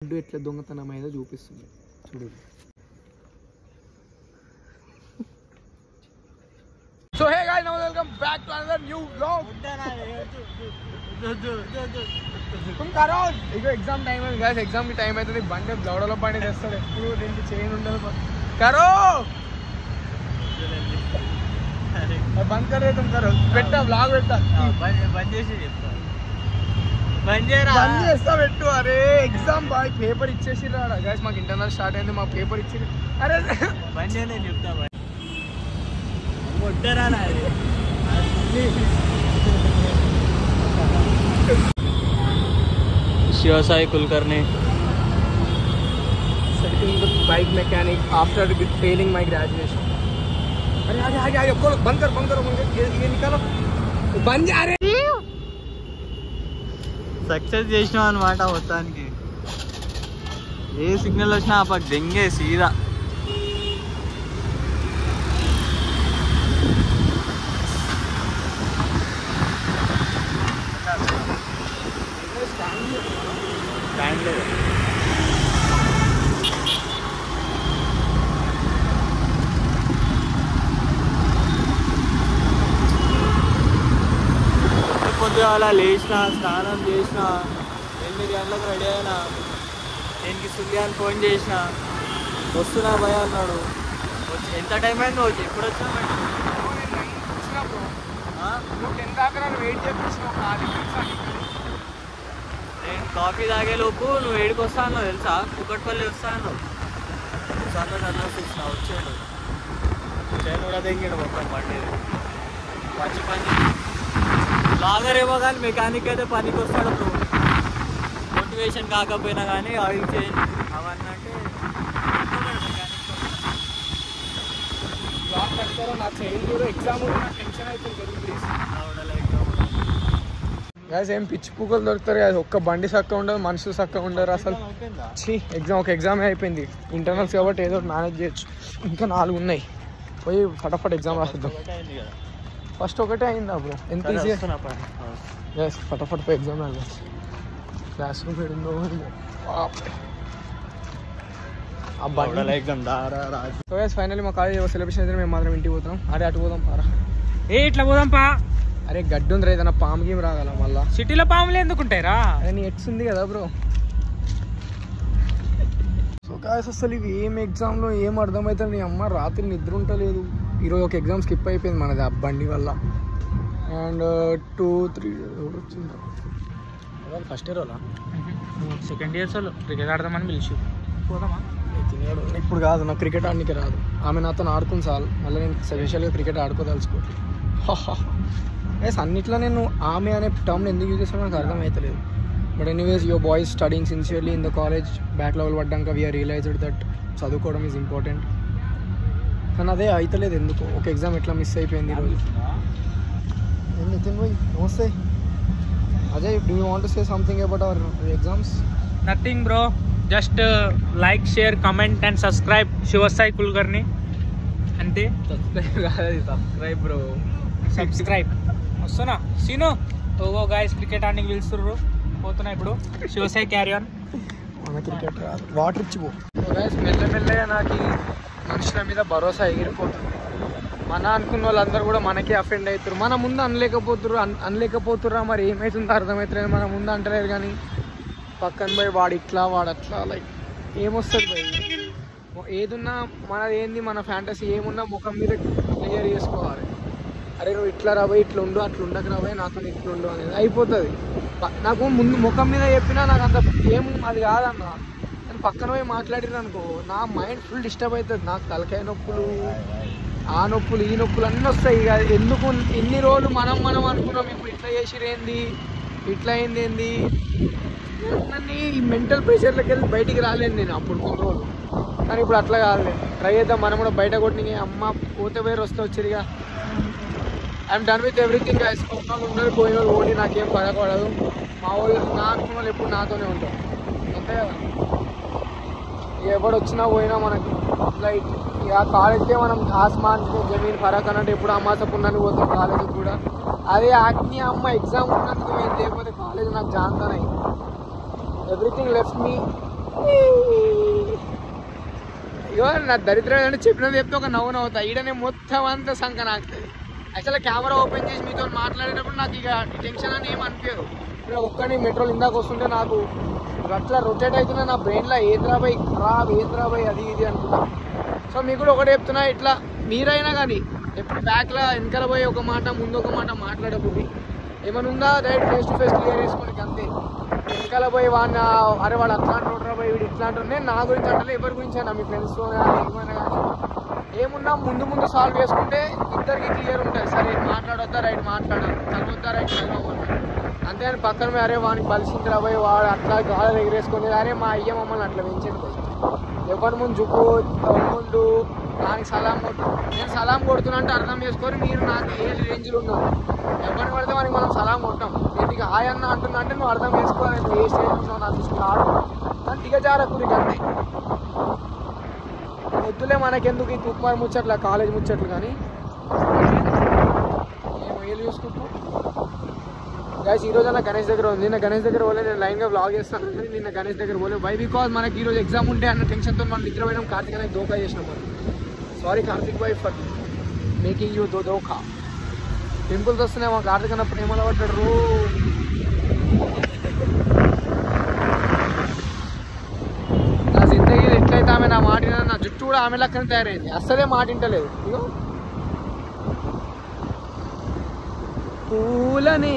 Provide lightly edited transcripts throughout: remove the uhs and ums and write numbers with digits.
Food ఎట్లా దొంగతనం అయిందో చూపిస్తుంది చూడు. So hey guys, now welcome back to another new vlog. तुम करो इको एग्जाम टाइम है गाइस, एग्जाम की टाइम है तो బండి దౌడలో బండి తెస్తాడు ఎప్పుడు దీనికి చైన్ ఉండదు. करो बंद कर रहे तुम, करो పెట్టా వ్లాగ్ పెట్టా బంద్ చేసి చెప్తా, బంద్ చేస్తా పెట్టు. అరే ఎగ్జామ్ బాయ్ పేపర్ ఇచ్చేసి రాడా గాయస్, మాకు ఇంటర్నల్ స్టార్ట్ అయింది, మాకు పేపర్ ఇచ్చి అరే బంద్ చేయని చెప్తా బాయ్ వద్దరా. Shiv Sai Kulkarni setting the bike mechanic after failing my graduation. अरे आगे आगे आगे खोलो, बंद करो ये निकालो, बंद जा रहे. సక్సెస్ చేసినాం అన్నమాట మొత్తానికి. ఏ సిగ్నల్ వచ్చినా అప్పుడు దెంగే సీదా. పొద్దుగాల లేచిన, స్నానం చేసిన, 8 గంటలకు రెడీ అయినా, నేను సుల్యాన్ని ఫోన్ చేసిన, వస్తున్నా భయ అన్నాడు. ఎంత టైం అయింది వచ్చి, ఎప్పుడు వచ్చినా వెయిట్ చేపించిన. నేను కాఫీ తాగే లోపు నువ్వు ఏడికి వస్తా అన్నావు తెలుసా, కుక్కట్పల్లి వస్తా అన్నావు. చూసిన వచ్చాడు, నేను కూడా తెంగాడు మొత్తం బండి. మంచి పని లాగర్ ఏమో కానీ మెకానిక్ అయితే పనికి వస్తాడు బ్రో. మోటివేషన్ కాకపోయినా కానీ ఆయిల్ చేంజ్ అవన్నీ అంటే నా చైన్ కూడా ఎగ్జామ్ టెన్షన్ అవుతుంది. ఏం పిచ్చి పూకలు దొరుకుతారు కదా, ఒక్క బండి చక్కగా ఉండదు, మనుషులు చక్కగా ఉండరు అసలు. ఒక ఎగ్జామ్ అయిపోయింది, ఇంటర్నల్స్ కాబట్టి ఏదో మేనేజ్ చేయొచ్చు. ఇంకా 4 ఉన్నాయి, పోయి ఫటాఫట్ ఎగ్జామ్ రాసిద్దాం. ఫస్ట్ ఒకటే అయిందా బ్రో, ఎంత ఈజీ. ఫటాఫట్ పోయి ఎగ్జామ్ రాదు. క్లాస్ రూమ్ పెడిందో ఎగ్జామ్. ఫైనల్లీ మా కాలేజ్ సెలబ్రేషన్ అయితే మేము మాత్రం ఇంటికి పోతున్నాం. అరే అటు పోదాం పారా. ఇట్లా పోదాం పా. అరే గడ్డి ఉంది, ఏదైనా పాము గేమ్ రాగల మళ్ళా. సిటీలో పాములు ఎందుకుంటాయిరా? అరే నీ ఎట్స్ ఉంది కదా బ్రో. సో గాయ్స్ అసలు ఇవి ఏం ఎగ్జామ్లో ఏం అర్థమవుతుంది. నీ అమ్మ రాత్రి నిద్ర ఉంటలేదు. ఈరోజు ఒక ఎగ్జామ్ స్కిప్ అయిపోయింది మనది ఆ బండి వల్ల. అండ్ 2-3 వచ్చింది. ఫస్ట్ ఇయర్ వాళ్ళ సెకండ్ ఇయర్స్ వాళ్ళు క్రికెట్ ఆడదామని పిలిచి పోదామా? ఇప్పుడు కాదు, నాకు క్రికెట్ ఆడడానికి రాదు. ఆమె నాతో ఆడుకుని చాలు, మళ్ళీ నేను స్పెషల్గా క్రికెట్ ఆడుకోదలుచుకోవట్లేదు. అన్నిట్లో నేను ఆమె అనే టర్మ్ ఎందుకు యూజ్ చేస్తానో నాకు అర్థమవుతలేదు. But anyways your boys studying sincerely in the college. Back level పడ్డాక వీఆర్ రియలైజ్డ్ దట్ చదువుకోవడం ఈజ్ ఇంపార్టెంట్. కానీ అదే అవుతలేదు ఎందుకు. ఒక ఎగ్జామ్ ఎట్లా మిస్ అయిపోయింది ఈరోజు. నితిన్ భాయ్ నమస్తే. Ajay, do you want to say something about our exams? Nothing bro, just like, share, comment and subscribe Shiva Sai Kulkarni అంతే. సబ్స్క్రైబ్ కాదు, సబ్స్క్రైబ్ బ్రో, సబ్స్క్రైబ్. వస్తున్నా సీను. ఓ గాయస్ క్రికెట్ ఆడడానికి పిలుస్తుర్రు, పోతున్నా ఇప్పుడు. Shiva Sai carry on. మన క్రికెట్ రాదు, వాటర్ ఇచ్చిపో. గాయస్ మెల్లమెల్లగా నాకు మనుషుల మీద భరోసా ఎగిరిపోతుంది. మన అనుకున్న వాళ్ళందరూ కూడా మనకే అఫెండ్ అవుతారు. మన ముందు అనలేకపోతుర్రా మరి ఏమవుతుందో అర్థమవుతుంది. మన ముందు అంటలేరు కానీ పక్కన పోయి వాడు ఇట్లా వాడు అట్లా, లైక్ ఏమొస్తుంది పోయి. ఏదున్నా మనది ఏంది, మన ఫ్యాంటసీ ఏమున్నా ముఖం మీద క్లియర్ చేసుకోవాలి. అరే నువ్వు ఇట్లా రాబోయి ఇట్లా ఉండు, అట్లా ఉండకు రాబోయి నాతో ఇట్లా ఉండు అనేది అయిపోతుంది. నాకు ముందు ముఖం మీద చెప్పినా నాకు అంత ఏం అది కాదన్న. నేను పక్కన పోయి మాట్లాడిన అనుకో నా మైండ్ ఫుల్ డిస్టర్బ్ అవుతుంది. నాకు తలకాయ నొప్పులు, ఆ నొప్పులు, ఈ నొప్పులు అన్నీ వస్తాయి. ఇక ఎందుకు ఎన్ని రోజులు మనం అనుకున్నాం, ఇప్పుడు ఇట్లా చేసిరేంది, ఇట్లా అయింది ఏంది, నన్ను ఈ మెంటల్ ప్రెషర్లోకి వెళ్ళి బయటికి రాలేను నేను అప్పుడు కొన్ని రోజులు. కానీ ఇప్పుడు అట్లా కాదు, ట్రై చేద్దాం మనం కూడా బయట కొట్టి. అమ్మ పోతే వేరు వస్తే వచ్చేదిగా. I'm done with everything guys. ఉన్నారు పోయిన వాళ్ళు ఓడి నాకేం పడకూడదు. మా వాళ్ళు నా అనుకున్న వాళ్ళు ఎప్పుడు నాతోనే ఉంటాం, అంతే కదా. ఎవడు వచ్చినా పోయినా మనకి లైక్ ఇక కాలేజ్కే మనం ఆస్మాన్ జమీన్ ఫరక్ అన్నట్టు ఎప్పుడు అమ్మాస పున్నానికి పోతాం కాలేజ్కి కూడా. అదే ఆజ్ఞ అమ్మ ఎగ్జామ్ ఉన్నందుకు మేము లేకపోతే కాలేజ్ నాకు జాన్తానై. ఎవ్రీథింగ్ లెఫ్ట్ మీ ఇగో నా దరిద్రం అంటే చెప్పినది చెప్తే ఒక నవ్వు నవ్వుతా. ఈడనే మొత్తం అంతా సంఖ నాకుతుంది. యాక్చువల్గా కెమెరా ఓపెన్ చేసి మీతో మాట్లాడేటప్పుడు నాకు ఇక టెన్షన్ అని ఏం అనిపించదు. ఇప్పుడు ఒక్కని మెట్రోలు ఇందాక వస్తుంటే నాకు అట్లా రొటేట్ అవుతున్నా నా బ్రెయిన్లో ఏంద్రాబాయ్ ఖరాబ్ ఏంద్రాబాయ్ అది ఇది అనుకున్నా. సో మీకు కూడా ఒకటే చెప్తున్నా, ఇట్లా మీరైనా కానీ ఎప్పుడు బ్యాక్లో వెనకాల పోయి ఒక మాట ముందు ఒక మాట మాట్లాడకూడదు. ఏమైనా ఉందా direct face to face clear చేసుకోనికి అంతే. వెనకాల పోయి వాడిని అరే వాడు అట్లా అంటున్నాడు పోయి వీడు ఇట్లా అంటున్నా. నేను నా గురించి అంటే ఎవరి గురించి అయినా మీ ఫ్రెండ్స్తో కానీ ఏమైనా కానీ ఏమున్నా ముందు సాల్వ్ చేసుకుంటే ఇద్దరికి క్లియర్ ఉంటుంది. సరే మాట్లాడొద్దా రైట్ మాట్లాడాలి, చదవద్దా రైట్ చదవాలి. అంతేగాని పక్కన పోయి అరే వాడికి బలిసింది రాబోయి వాడు అట్లా గాలి ఎగిరేసుకుని అరే మా అయ్య మమ్మల్ని అట్లా పెంచండి. ఎవరి ముందు జుక్కు ముందు దానికి సలాం కొట్టు. నేను సలాం కొడుతున్నా అంటే అర్థం చేసుకొని మీరు నాకు ఏ రేంజ్లో ఉన్నావు. ఎవరిని పడితే వానికి మనం సలాం కొట్టాం. నేను ఇక హాయ్ అన్న అంటున్నా అంటే నువ్వు అర్థం చేసుకోవాలి నువ్వు ఏ స్టేజ్ ఉన్నావు నాకు దృష్టి ఆడు కానీ దిగజారకురికి అంతే. వద్దులే మనకెందుకు ఈ తుప్పారు ముచ్చట్లు కాలేజ్ ముచ్చట్లు కానీ నేను ఏళ్ళు చూసుకుంటూ గైస్ ఈరోజు అన్న గణేష్ దగ్గర ఉంది. నిన్న గణేష్ దగ్గర పోలే, నేను లైన్గా బ్లాగ్ చేస్తాను కానీ నిన్న గణేష్ దగ్గర పోలే. వై బికాజ్ మనకి ఈరోజు ఎగ్జామ్ ఉంటే అన్న టెన్షన్తో మనం నిద్ర పోయడం కార్తిక్ అనేది దోఖా చేసినాం మనం. సారీ కార్తిక్ బాయ్ ఫర్ మేకింగ్ యూ దోఖా. పింపుల్స్ వస్తున్నాయి మా కార్తిక్ అన్న ప్రేమలో పడ్డాడు. నా జిందగీలో ఎట్లయితే ఆమె నా మాట నా జుట్టు కూడా ఆమె లెక్కనే తయారైంది. అస్సలే మాట వింటలేదు. ఇగో పూలనే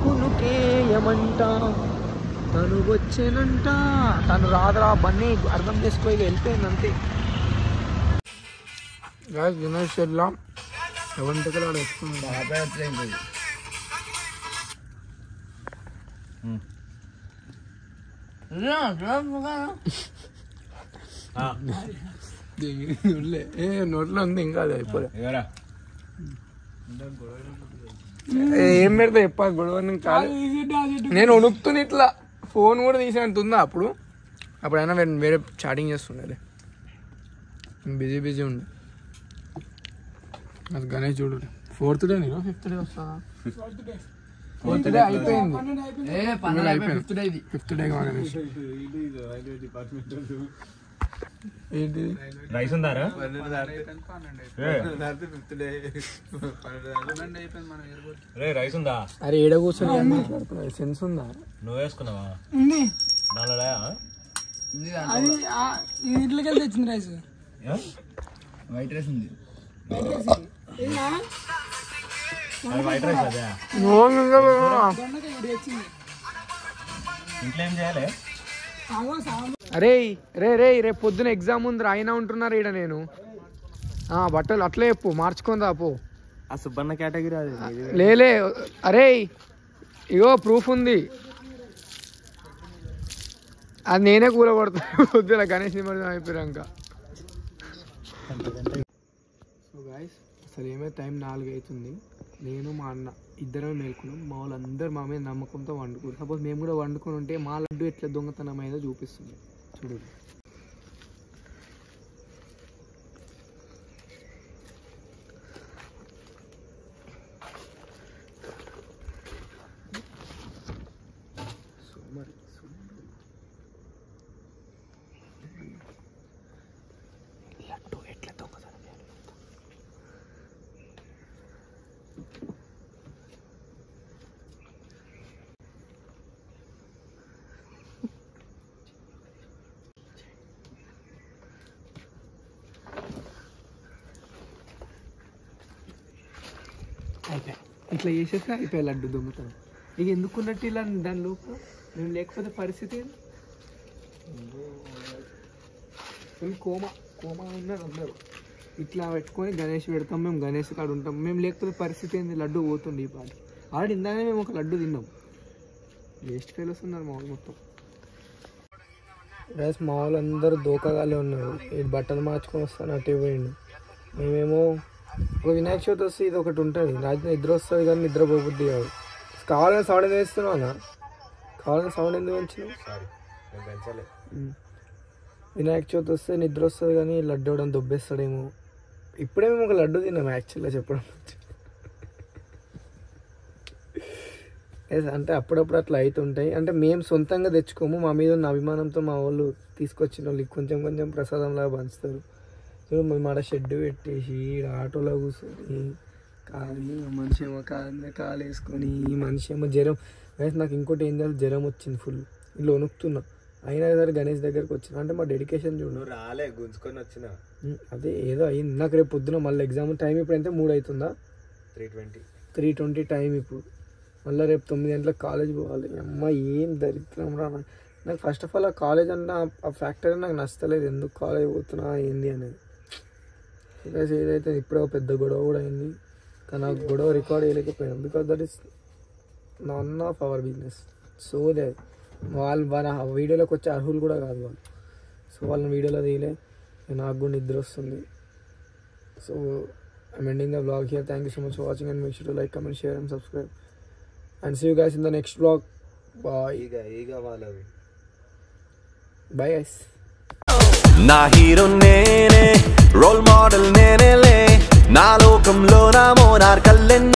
కునుకేయమంట తను వచ్చేనంట తను రాదురా బన్నీ అర్థం చేసుకో ఇక వెళ్ళిపోయింది అంతే. వినాయక్ షెడ్లా ఎవరింటికి వాడు వస్తుంది. నోట్లో ఉంది ఇంకా అది అయిపోలే. ఏం పెడతా చెప్పాలి గొడవ కాదు. నేను వణుకుతున్నా ఇట్లా ఫోన్ కూడా తీసేంత ఉందా అప్పుడు. అప్పుడైనా వేరే చాటింగ్ చేస్తుండే బిజీ ఉండే. అది గణేష్ చూడు 4th డే నేను 5th డే వస్తా. 4th డే అయిపోయింది. 5th డే గణేష్ ఏంటి రైస్ ఉందారా? రైస్ ఉందా? అరే ఏడ కూర్చొని మాట్లాడుతున్నా సెన్స్ ఉందా? నువ్వు వేసుకున్నావా? ఇంట్లోకి వెళ్ళి తెచ్చింది రైస్. వైట్ రైస్ ఉంది. వైట్ రైస్ అదే ఇంట్లో ఏం చేయాలి? అరే రేపు పొద్దున ఎగ్జామ్ ఉంది రాయినా ఉంటున్నారు ఈడ. నేను బట్టలు అట్లే చెప్పు మార్చుకొని రాపో. ఆ సుబ్బన్న కేటగిరీ అది లేలే. అరే ఇగో ప్రూఫ్ ఉంది అది నేనే కూలగొడతాను పొద్దున గణేష్ నిమజ్జనం అయిపోయాక. సో గాయస్ అసలు ఏమైతే టైం 4 అవుతుంది. నేను మా అన్న ఇద్దరం మేల్కున్నాం. మా వాళ్ళందరూ మా మీద నమ్మకంతో వండుకున్నారు. సపోజ్ మేము కూడా వండుకొని ఉంటే మా లడ్డు ఎట్లా దొంగతనం అయిందో చూపిస్తుంది చూడు. లడ్డు ఎట్లా దొంగతనం అయిపోయి ఇట్లా చేసేస్తే అయిపోయాయి లడ్డు దొంగతనం. ఇక ఎందుకున్నట్టు ఇలా దాని లోపల నేను లేకపోతే పరిస్థితి ఫుల్ కోమా ఉన్నారు అందరూ. ఇట్లా పెట్టుకొని గణేష్ పెడతాం మేము, గణేష్ కాడ ఉంటాం మేము. లేకపోతే పరిస్థితి ఏంది లడ్డు పోతుంది ఈ పాటి. ఆల్రెడీ ఇందానే మేము ఒక లడ్డు తిన్నాం. వేస్ట్ ఫెయిల్స్ ఉన్నారు మా వాళ్ళు మొత్తం. రైస్ మా వాళ్ళు అందరూ దోకగాలే ఉన్నారు. ఈ బట్టలు మార్చుకొని వస్తాను అటే పోయిండు. మేమేమో ఒక వినాయక చవితి వస్తే ఇది ఒకటి ఉంటుంది. రాత్రి నిద్ర వస్తుంది కానీ నిద్ర పోబుద్ది కాదు. కావాలని సౌండ్ ఎందుకు వేస్తున్నావు అన్న? కావాలని సౌండ్ ఎందుకు పెంచినావు? వినాయక చవితి వస్తే నిద్ర వస్తుంది కానీ లడ్డు అవడం దొబ్బేస్తాడేమో. ఇప్పుడే మేము ఒక లడ్డు తిన్నాం యాక్చువల్గా చెప్పడం. అంటే అప్పుడప్పుడు అట్లా అవుతుంటాయి. అంటే మేము సొంతంగా తెచ్చుకోము, మా మీద ఉన్న అభిమానంతో మా వాళ్ళు తీసుకొచ్చిన వాళ్ళకి కొంచెం కొంచెం ప్రసాదంలాగా పంచుతారు. సో మేము ఆడ షెడ్ పెట్టేసి ఆటోలో కూర్చొని కాలి మనిషి ఏమో కాలు వేసుకొని ఈ మనిషి ఏమో జ్వరం. గణేష్ నాకు ఇంకోటి ఏం చేయాలి, జ్వరం వచ్చింది ఫుల్, ఇట్లా వణుకుతున్నా. అయినా సరే గణేష్ దగ్గరకు వచ్చిన అంటే మా డెడికేషన్ చూడు. రాలే గుంజుకొని వచ్చిన అదే ఏదో అయింది. నాకు రేపు పొద్దున మళ్ళీ ఎగ్జామ్ టైం ఇప్పుడు ఎంత 3 అవుతుందా, 3:20 టైం ఇప్పుడు. మళ్ళీ రేపు 9 గంటలకు కాలేజ్ పోవాలి. అమ్మ ఏం దరిద్రం రా. నాకు ఫస్ట్ ఆఫ్ ఆల్ ఆ కాలేజ్ అన్న ఆ ఫ్యాక్టరీ నాకు నచ్చలేదు, ఎందుకు కాలేజ్ పోతున్నా ఏంది అనేది. బికాస్ ఏదైతే ఇప్పుడే ఒక పెద్ద గొడవ కూడా అయింది, కానీ ఆ గొడవ రికార్డ్ చేయలేకపోయాను. Because that is none of our business. So వాళ్ళ వీడియోలోకి వచ్చే అర్హులు కూడా కాదు వాళ్ళు. సో వాళ్ళని వీడియోలో తీయలే, నాకు కూడా నిద్ర వస్తుంది. So I'm ending the vlog here. Thank you so much for watching and make sure to like, comment, share and subscribe. And see you guys in the next vlog. Bye. Bye guys. Na hero nene